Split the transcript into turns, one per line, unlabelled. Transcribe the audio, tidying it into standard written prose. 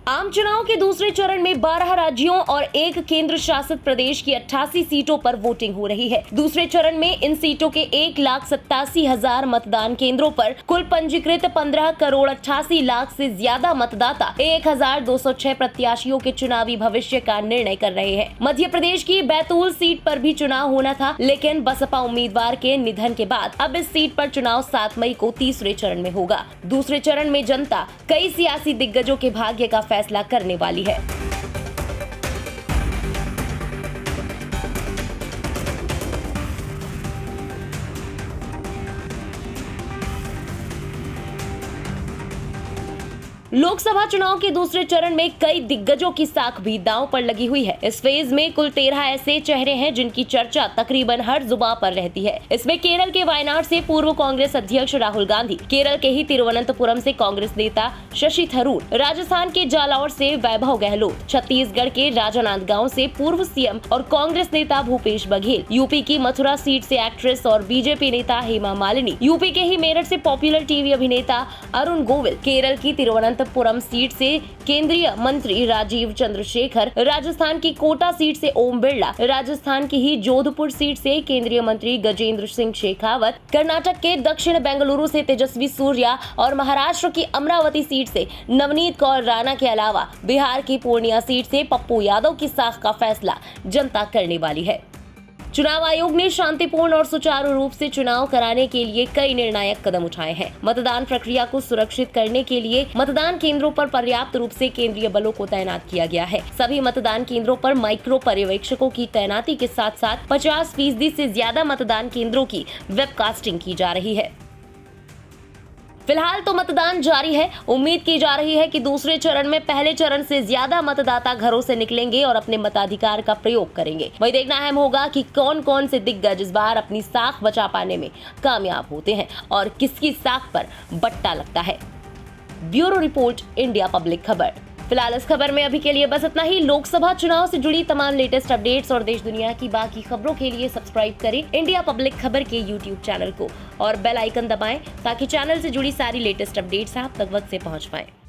आम चुनाव के दूसरे चरण में 12 राज्यों और एक केंद्र शासित प्रदेश की 88 सीटों पर वोटिंग हो रही है। दूसरे चरण में इन सीटों के 1,87,000 मतदान केंद्रों पर कुल पंजीकृत 15,88,00,000 से ज्यादा मतदाता 1,206 प्रत्याशियों के चुनावी भविष्य का निर्णय कर रहे हैं। मध्य प्रदेश की बैतूल सीट पर भी चुनाव होना था, लेकिन बसपा उम्मीदवार के निधन के बाद अब इस सीट पर चुनाव 7 मई को तीसरे चरण में होगा। दूसरे चरण में जनता कई सियासी दिग्गजों के भाग्य का फैसला करने वाली है। लोकसभा चुनाव के दूसरे चरण में कई दिग्गजों की साख भी दांव पर लगी हुई है। इस फेज में कुल 13 ऐसे चेहरे हैं जिनकी चर्चा तकरीबन हर जुबां पर रहती है। इसमें केरल के वायनाड से पूर्व कांग्रेस अध्यक्ष राहुल गांधी, केरल के ही तिरुवनंतपुरम से कांग्रेस नेता शशि थरूर, राजस्थान के जालौर से वैभव गहलोत, छत्तीसगढ़ के राजनांदगांव से पूर्व सीएम और कांग्रेस नेता भूपेश बघेल, यूपी की मथुरा सीट से एक्ट्रेस और बीजेपी नेता हेमा मालिनी, यूपी के ही मेरठ से पॉपुलर टीवी अभिनेता अरुण गोविल, केरल की तिरुवनंतपुरम सीट से केंद्रीय मंत्री राजीव चंद्रशेखर, राजस्थान की कोटा सीट से ओम बिरला, राजस्थान की ही जोधपुर सीट से केंद्रीय मंत्री गजेंद्र सिंह शेखावत, कर्नाटक के दक्षिण बेंगलुरु से तेजस्वी सूर्या और महाराष्ट्र की अमरावती सीट से नवनीत कौर राणा के अलावा बिहार की पूर्णिया सीट से पप्पू यादव की साख का फैसला जनता करने वाली है। चुनाव आयोग ने शांतिपूर्ण और सुचारू रूप से चुनाव कराने के लिए कई निर्णायक कदम उठाए हैं। मतदान प्रक्रिया को सुरक्षित करने के लिए मतदान केंद्रों पर पर्याप्त रूप से केंद्रीय बलों को तैनात किया गया है। सभी मतदान केंद्रों पर माइक्रो पर्यवेक्षकों की तैनाती के साथ साथ 50% से ज्यादा मतदान केंद्रों की वेबकास्टिंग की जा रही है। फिलहाल तो मतदान जारी है। उम्मीद की जा रही है कि दूसरे चरण में पहले चरण से ज्यादा मतदाता घरों से निकलेंगे और अपने मताधिकार का प्रयोग करेंगे। वही देखना अहम होगा कि कौन कौन से दिग्गज इस बार अपनी साख बचा पाने में कामयाब होते हैं और किसकी साख पर बट्टा लगता है। ब्यूरो रिपोर्ट, इंडिया पब्लिक खबर। फिलहाल इस खबर में अभी के लिए बस इतना ही। लोकसभा चुनाव से जुड़ी तमाम लेटेस्ट अपडेट्स और देश दुनिया की बाकी खबरों के लिए सब्सक्राइब करें इंडिया पब्लिक खबर के यूट्यूब चैनल को और बेल आइकन दबाएं ताकि चैनल से जुड़ी सारी लेटेस्ट अपडेट्स आप तक वक्त से पहुंच पाएं।